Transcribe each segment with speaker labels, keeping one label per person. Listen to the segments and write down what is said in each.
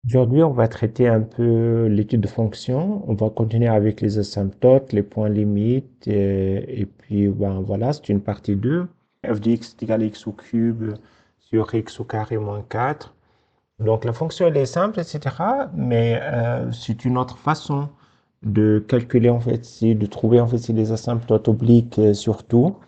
Speaker 1: Aujourd'hui, on va traiter un peu l'étude de fonction. On va continuer avec les asymptotes, les points limites, et puis ben, voilà, c'est une partie 2. F de x est égal à x au cube sur x au carré moins 4. Donc la fonction, elle est simple, etc. Mais c'est une autre façon de calculer, en fait, de trouver, en fait, si les asymptotes obliques surtout.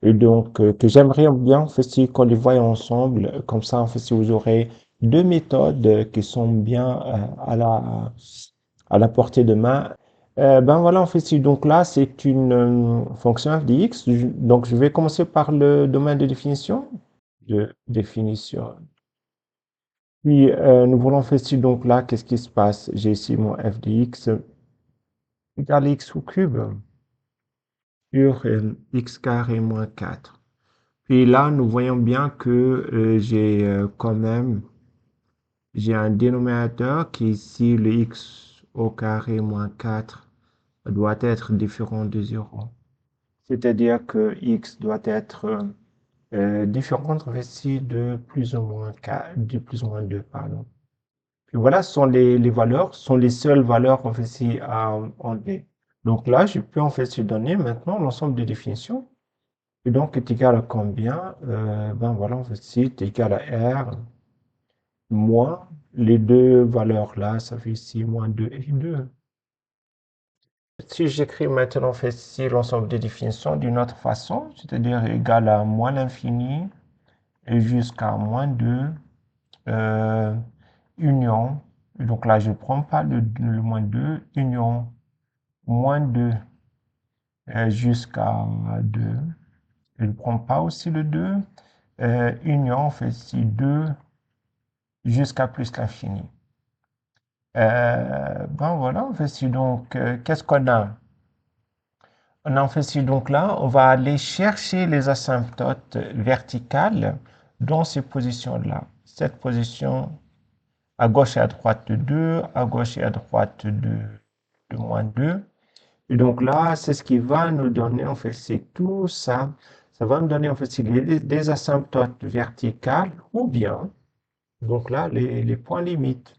Speaker 1: Et donc, que j'aimerais bien, en fait, si qu'on les voit ensemble, comme ça, en fait, si vous aurez deux méthodes qui sont bien à la portée de main. Ben voilà, en fait, si donc là, c'est une fonction f de x. Donc, je vais commencer par le domaine de définition. De définition. Puis, nous voulons faire ici, donc là, qu'est-ce qui se passe? J'ai ici mon f de x égale x au cube sur x carré moins 4. Puis là, nous voyons bien que j'ai quand même, j'ai un dénominateur qui est ici le x au carré moins 4 doit être différent de 0. C'est-à-dire que x doit être différent ici de plus ou moins 4, de plus ou moins 2, pardon. Puis voilà, ce sont les valeurs, ce sont les seules valeurs en fait ici à enlever. Donc là, je peux en fait se donner maintenant l'ensemble des définitions. Et donc, est égal à combien? Ben voilà, en fait, ici, est égal à R moins les deux valeurs là, ça fait ici moins 2 et 2. Si j'écris maintenant, en fait, ici, l'ensemble des définitions d'une autre façon, c'est-à-dire égal à moins l'infini et jusqu'à moins 2, euh, union, et donc là, je ne prends pas le moins 2, union, moins 2 jusqu'à 2. Je ne prends pas aussi le 2. Union, on fait ici 2 jusqu'à plus l'infini. Ben voilà, on fait ici donc, qu'est-ce qu'on a? On a en fait ici donc là, on va aller chercher les asymptotes verticales dans ces positions-là. Cette position à gauche et à droite de 2, à gauche et à droite de moins 2. Et donc là, c'est ce qui va nous donner, en fait, c'est tout ça. Ça va nous donner, en fait, des asymptotes verticales ou bien, donc là, les points limites.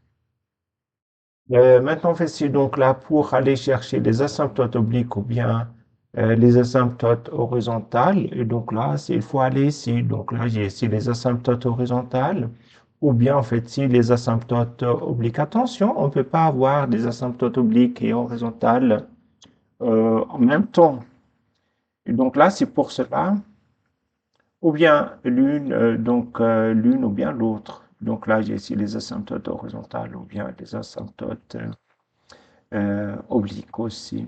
Speaker 1: Maintenant, en fait, c'est donc là pour aller chercher les asymptotes obliques ou bien les asymptotes horizontales. Et donc là, il faut aller ici. Donc là, j'ai ici les asymptotes horizontales ou bien, en fait, si les asymptotes obliques. Attention, on ne peut pas avoir des asymptotes obliques et horizontales en même temps. Et donc là, c'est pour cela, ou bien l'une, l'une ou bien l'autre. Donc là, j'ai ici les asymptotes horizontales ou bien les asymptotes obliques aussi.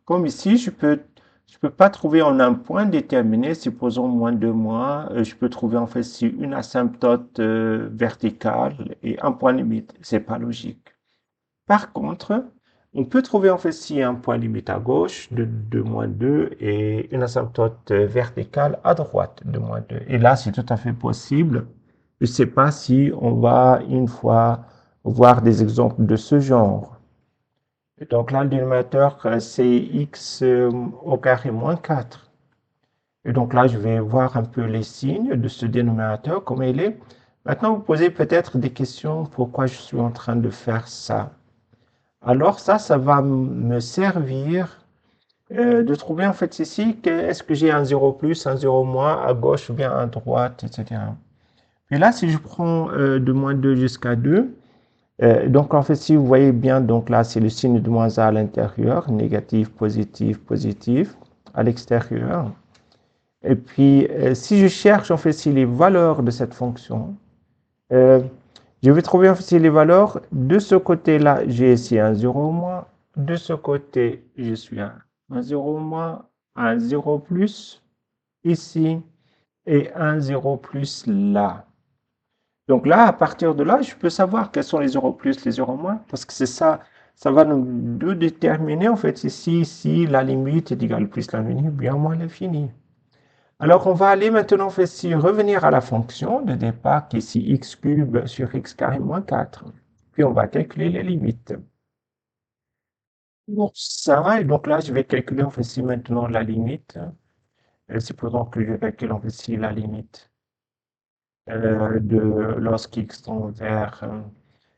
Speaker 1: Comme ici, je peux pas trouver en un point déterminé, supposons moins 2 mois, je peux trouver en fait ici une asymptote verticale et un point limite. C'est pas logique. Par contre, on peut trouver en fait ici un point limite à gauche de moins 2 et une asymptote verticale à droite de moins 2. Et là, c'est tout à fait possible. Je ne sais pas si on va une fois voir des exemples de ce genre. Et donc là, le dénominateur, c'est x au carré moins 4. Et donc là, je vais voir un peu les signes de ce dénominateur, comment il est. Maintenant, vous posez peut-être des questions, pourquoi je suis en train de faire ça. Alors ça va me servir de trouver en fait ici, est-ce que j'ai un 0 plus, un 0 moins, à gauche ou bien à droite, etc. Et là, si je prends de moins 2 jusqu'à 2, donc en fait, si vous voyez bien, donc là, c'est le signe de moins a à l'intérieur, négatif, positif, positif, à l'extérieur. Et puis, si je cherche en fait si les valeurs de cette fonction, euh, je vais trouver en fait si les valeurs de ce côté-là, j'ai ici un 0 moins, de ce côté, je suis un 0 moins, un 0 plus ici et un 0 plus là. Donc là, à partir de là, je peux savoir quels sont les 0 plus, les 0 moins, parce que c'est ça, ça va nous déterminer en fait ici si la limite est égale plus l'infini ou bien moins l'infini. Alors on va aller maintenant en fait ici revenir à la fonction de départ qui est ici x cube sur x carré moins 4. Puis on va calculer les limites. Pour ça, et donc là je vais calculer en fait ici maintenant la limite. Supposons que je calcule en fait ici la limite de lorsqu'x tend vers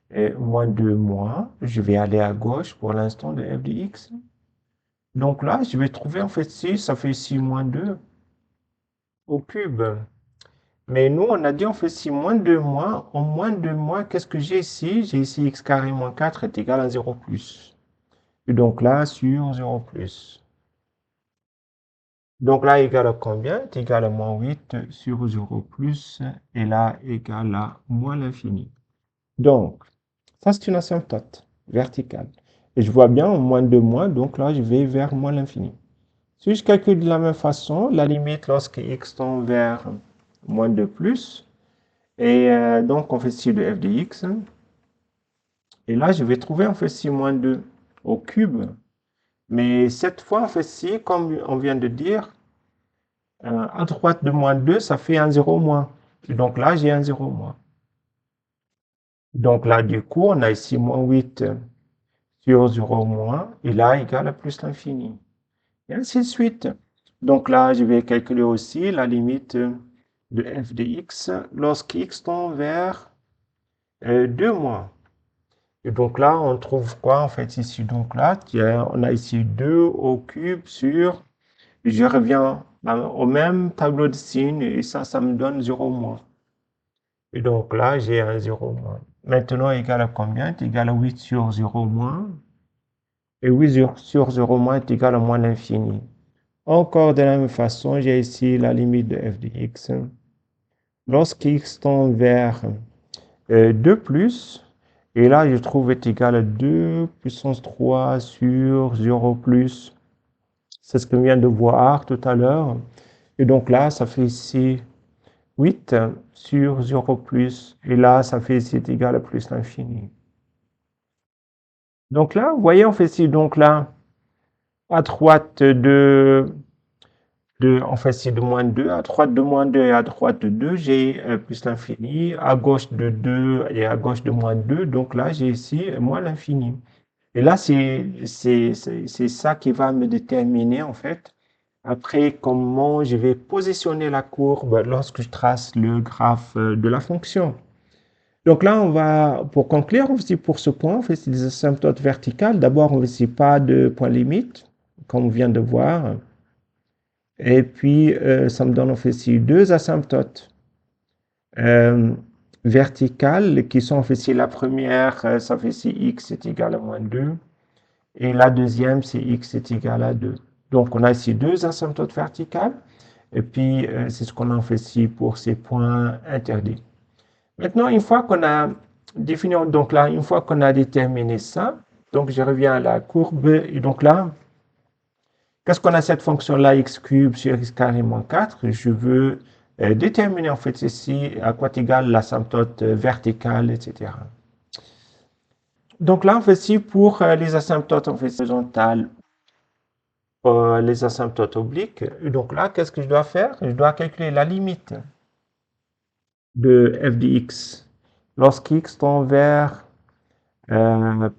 Speaker 1: Et moins 2 moins. Je vais aller à gauche pour l'instant de f de x. Donc là, je vais trouver en fait 6, ça fait 6 moins 2 au cube. Mais nous, on a dit on fait 6 moins 2 moins. En moins 2 moins, qu'est-ce que j'ai ici? J'ai ici x carré moins 4 est égal à 0 plus. Et donc là, sur 0 plus. Donc là, égal à combien? C'est égal à moins 8 sur 0 plus. Et là, égal à moins l'infini. Donc, ça, c'est une asymptote verticale. Et je vois bien en moins 2 moins, donc là, je vais vers moins l'infini. Si je calcule de la même façon, la limite lorsque x tend vers moins 2 plus, et donc on fait ci de f de x, et là, je vais trouver en fait ci moins 2 au cube. Mais cette fois, on fait ci, comme on vient de dire, à droite de moins 2, ça fait un 0 moins. Et donc là, j'ai un 0 moins. Donc là, du coup, on a ici moins 8 sur 0 moins, et là, égal à plus l'infini. Et ainsi de suite. Donc là, je vais calculer aussi la limite de f de x lorsqu'x tend vers 2 moins. Et donc là, on trouve quoi en fait ici? Donc là, tiens, on a ici 2 au cube sur, je reviens au même tableau de signes et ça me donne 0 moins. Et donc là, j'ai un 0 moins. Maintenant, égal à combien? C'est égal à 8 sur 0 moins. Et 8 sur 0 moins est égal à moins l'infini. Encore de la même façon, j'ai ici la limite de f de x. Lorsqu'x tend vers 2 plus, et là je trouve est égal à 2 puissance 3 sur 0 plus. C'est ce que je viens de voir tout à l'heure. Et donc là, ça fait ici 8 sur 0 plus. Et là, ça fait ici est égal à plus l'infini. Donc là, vous voyez, on fait ici, donc là, à droite en fait, c'est de moins 2. À droite de moins 2 et à droite de 2, j'ai plus l'infini. À gauche de 2 et à gauche de moins 2. Donc là, j'ai ici moins l'infini. Et là, c'est ça qui va me déterminer, en fait, après comment je vais positionner la courbe lorsque je trace le graphe de la fonction. Donc là, on va, pour conclure aussi pour ce point, on fait des asymptotes verticales. D'abord, on ne fait pas de point limite, comme on vient de voir. Et puis, ça me donne en fait ici deux asymptotes verticales qui sont en fait ici la première, ça fait ici x est égal à moins 2. Et la deuxième, c'est x est égal à 2. Donc, on a ici deux asymptotes verticales. Et puis, c'est ce qu'on en fait ici pour ces points interdits. Maintenant, une fois qu'on a défini, donc là, une fois qu'on a déterminé ça, donc je reviens à la courbe. Et donc là, qu'est-ce qu'on a cette fonction-là, x cube sur x carré moins 4? Je veux déterminer en fait ici à quoi est égale l'asymptote verticale, etc. Donc là, en fait, ici, pour les asymptotes en fait horizontales, les asymptotes obliques, donc là, qu'est-ce que je dois faire? Je dois calculer la limite de f de x lorsqu'x tend vers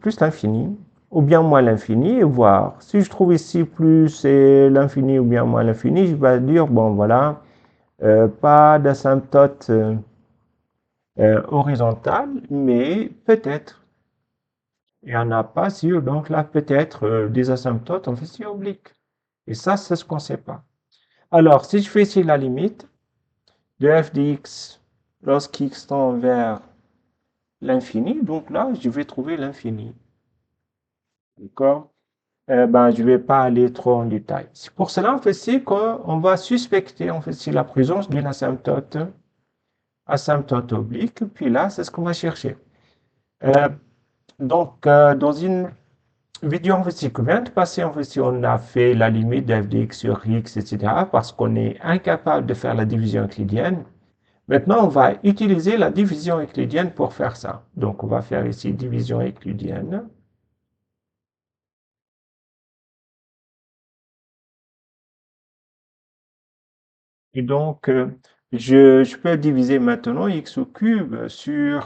Speaker 1: plus l'infini, ou bien moins l'infini, et voir. Si je trouve ici plus l'infini ou bien moins l'infini, je vais dire, bon voilà, pas d'asymptote horizontale, mais peut-être. Il n'y en a pas sûr, donc là peut-être des asymptotes en fait obliques. Et ça, c'est ce qu'on ne sait pas. Alors, si je fais ici la limite de f de x lorsqu'x tend vers l'infini, donc là, je vais trouver l'infini. D'accord? Ben, je ne vais pas aller trop en détail. C'est pour cela, en fait, c'est qu'on va suspecter, en fait, c'est la présence d'une asymptote oblique, puis là, c'est ce qu'on va chercher. Donc, dans une vidéo, en fait, c'est que vient de passer, en fait, si on a fait la limite de f de x sur x, etc., parce qu'on est incapable de faire la division euclidienne. Maintenant, on va utiliser la division euclidienne pour faire ça. Donc, on va faire ici division euclidienne. Et donc, je peux diviser maintenant x au cube sur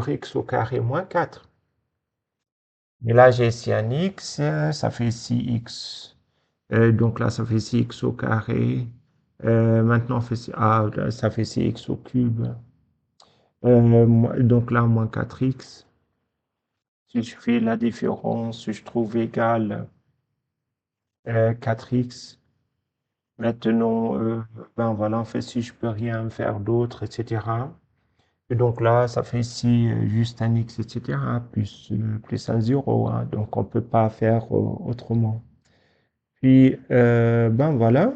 Speaker 1: x au carré moins 4. Et là, j'ai ici un x, ça fait ici x. Donc là, ça fait ici x au carré. Maintenant, ça fait ici x au cube. Donc là, moins 4x. Si je fais la différence, je trouve égal 4x. Maintenant, ben voilà, en fait, si je peux rien faire d'autre, etc. Et donc là, ça fait ici juste un x, etc. Plus un 0, hein. Donc on peut pas faire autrement. Puis, ben voilà.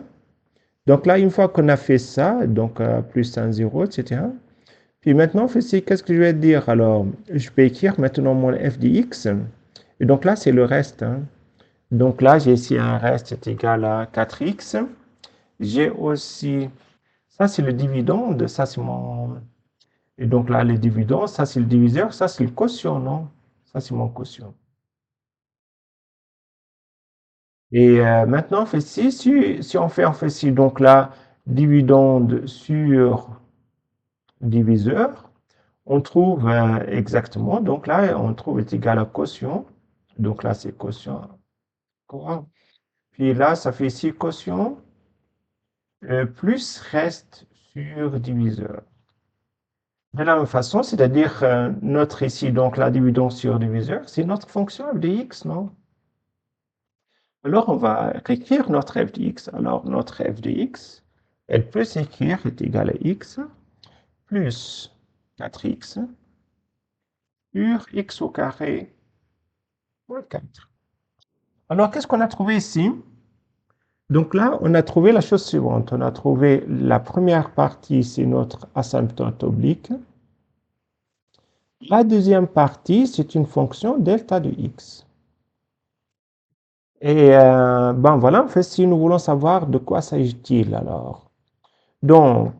Speaker 1: Donc là, une fois qu'on a fait ça, donc plus un 0, etc. Puis maintenant, qu'est-ce que je vais dire? Alors, je peux écrire maintenant mon f de x. Et donc là, c'est le reste, hein. Donc là, j'ai ici un reste est égal à 4x. J'ai aussi, ça c'est le dividende, ça c'est mon... Et donc là, le dividende, ça c'est le diviseur, ça c'est le quotient, non? Ça c'est mon quotient. Et maintenant, on fait si on fait, ci, donc là, dividende sur diviseur, on trouve exactement, donc là, on trouve est égal à quotient. Donc là, c'est quotient. Quoi. Puis là, ça fait ici quotient plus reste sur diviseur. De la même façon, c'est-à-dire notre ici, donc la dividende sur diviseur, c'est notre fonction f de x, non? Alors, on va réécrire notre f de x. Alors, notre f de x, elle peut s'écrire est égal à x plus 4x sur x au carré moins 4. Alors, qu'est-ce qu'on a trouvé ici? Donc là, on a trouvé la chose suivante. On a trouvé la première partie, c'est notre asymptote oblique. La deuxième partie, c'est une fonction delta de x. Et ben voilà, en fait, si nous voulons savoir de quoi s'agit-il alors. Donc,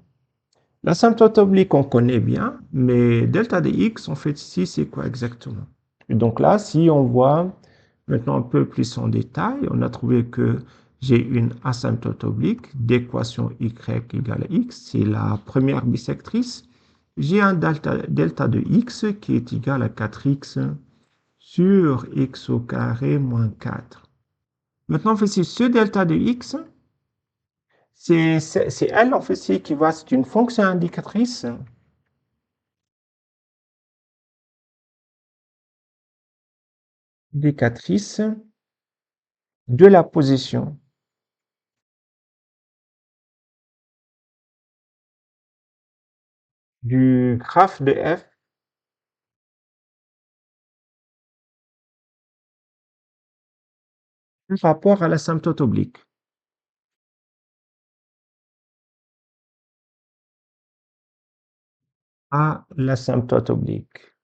Speaker 1: l'asymptote oblique, on connaît bien, mais delta de x, en fait, ici, c'est quoi exactement? Et donc là, si on voit maintenant un peu plus en détail, on a trouvé que j'ai une asymptote oblique d'équation y égale à x, c'est la première bisectrice. J'ai un delta de x qui est égal à 4x sur x au carré moins 4. Maintenant, on fait ce delta de x, c'est elle, en fait, c'est une fonction indicatrice de la position du graphe de f par rapport à l'asymptote oblique. À l'asymptote oblique.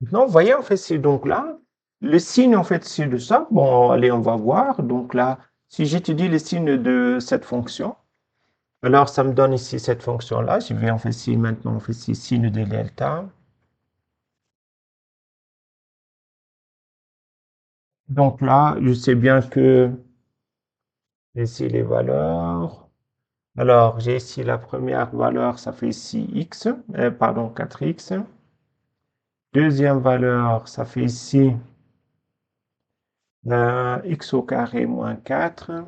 Speaker 1: Maintenant, vous voyez, en fait, c'est donc là, le signe, en fait, c'est de ça. Bon, allez, on va voir. Donc là, si j'étudie le signe de cette fonction, alors ça me donne ici cette fonction-là. Je vais en fait ici maintenant, on fait ici signe de delta. Donc là, je sais bien que ici les valeurs. Alors, j'ai ici la première valeur, ça fait ici x, pardon, 4x. Deuxième valeur, ça fait ici x au carré moins 4.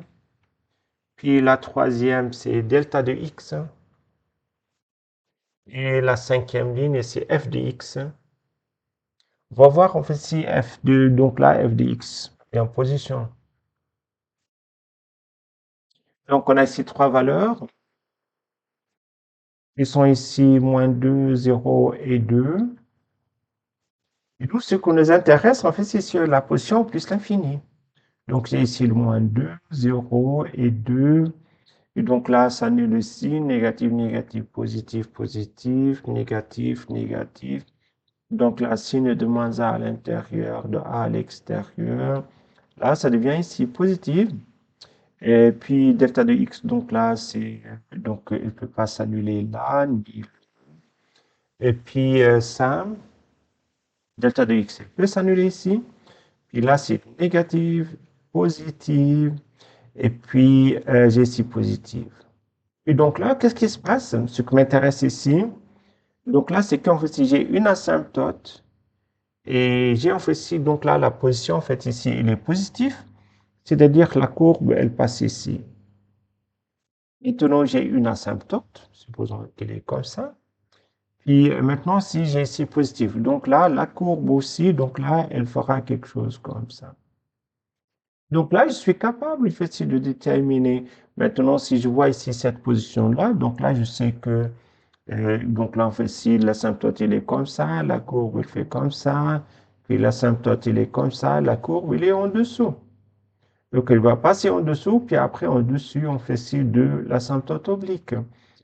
Speaker 1: Puis la troisième, c'est delta de x. Et la cinquième ligne, c'est f de x. On va voir en fait si f de, donc là, f de x est en position. Donc on a ici trois valeurs. Ils sont ici moins 2, 0 et 2. Et tout ce qui nous intéresse, en fait, c'est sur la position plus l'infini. Donc j'ai ici le moins 2, 0 et 2. Et donc là, ça annule le signe, négatif, négatif, positif, positif, négatif, négatif. Donc la signe de moins a à l'intérieur, de a à l'extérieur. Là, ça devient ici positif. Et puis delta de x, donc là, c'est donc il ne peut pas s'annuler là. Et puis ça, delta de x, il peut s'annuler ici. Puis là, c'est négative, positive. Et puis j'ai ici positive. Et donc là, qu'est-ce qui se passe? Ce qui m'intéresse ici, donc là, c'est qu'en fait, si j'ai une asymptote et j'ai en fait ici, donc là, la position, en fait, ici, elle est positive, c'est-à-dire que la courbe, elle passe ici. Maintenant, j'ai une asymptote, supposons qu'elle est comme ça. puis maintenant, si j'ai ici positif, donc là, la courbe aussi, donc là, elle fera quelque chose comme ça. Donc là, je suis capable, en fait, de déterminer. Maintenant, si je vois ici cette position-là, donc là, je sais que, donc là, en fait, si l'asymptote, il est comme ça, la courbe, elle fait comme ça, puis l'asymptote, il est comme ça, la courbe, il est en dessous. Donc, elle va passer en dessous, puis après, en dessus, on fait ci de l'asymptote oblique.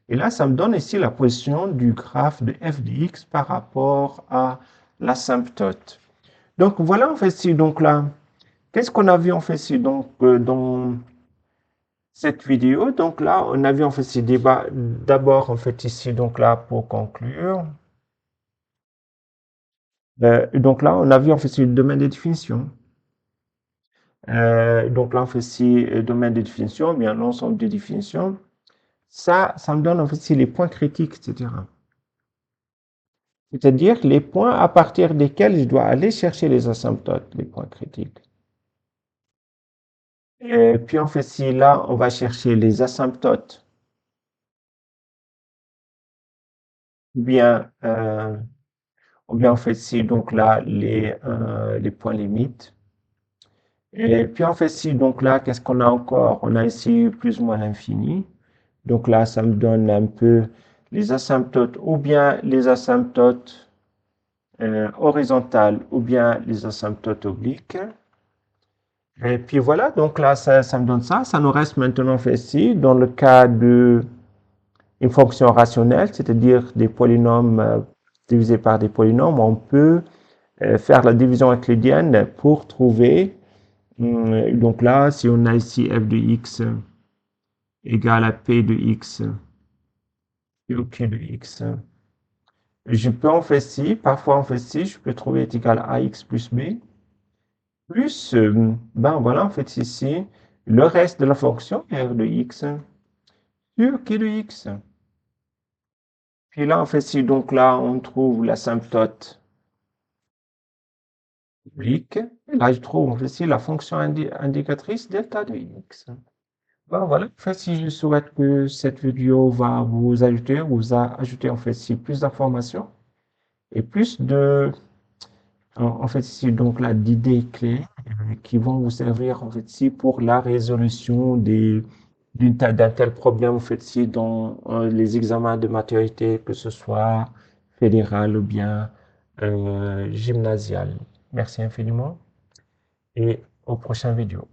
Speaker 1: Et là, ça me donne ici la position du graphe de f de x par rapport à l'asymptote. Donc, voilà, en fait, ici, donc là, qu'est-ce qu'on a vu, en fait, ici, donc, dans cette vidéo? Donc là, on a vu, en fait, ces débats, d'abord, en fait, ici, donc là, pour conclure. Donc là, on a vu, en fait, le domaine de définition. Donc là, on fait ici domaine de définition, bien l'ensemble de définitions. Ça me donne en fait ici les points critiques, etc. C'est-à-dire les points à partir desquels je dois aller chercher les asymptotes, les points critiques. Et puis en fait, ici, là, on va chercher les asymptotes, ou bien, en fait, ici, donc là, les points limites. Et puis en fait, ici, donc là, qu'est-ce qu'on a encore? On a ici plus ou moins l'infini. Donc là, ça me donne un peu les asymptotes, ou bien les asymptotes horizontales, ou bien les asymptotes obliques. Et puis voilà, donc là, ça me donne ça. Ça nous reste maintenant fait ici, dans le cas d'une fonction rationnelle, c'est-à-dire des polynômes divisés par des polynômes, on peut faire la division euclidienne pour trouver. Donc là, si on a ici f de x égale à p de x, p de x, je peux en faire ci, parfois en fait ci, je peux trouver est égal à ax plus b, plus, ben voilà, en fait ici, le reste de la fonction r de x sur q de x. Puis là, en fait ici, donc là, on trouve l'asymptote oblique. Et là, je trouve en fait ici la fonction indicatrice delta de x. Ben voilà, en fait, si je souhaite que cette vidéo va vous ajouter en fait ici plus d'informations et plus de, en fait ici donc là d'idées clés qui vont vous servir en fait ici pour la résolution d'un tel problème en fait ici dans les examens de maturité, que ce soit fédéral ou bien gymnasial. Merci infiniment et aux prochaines vidéos.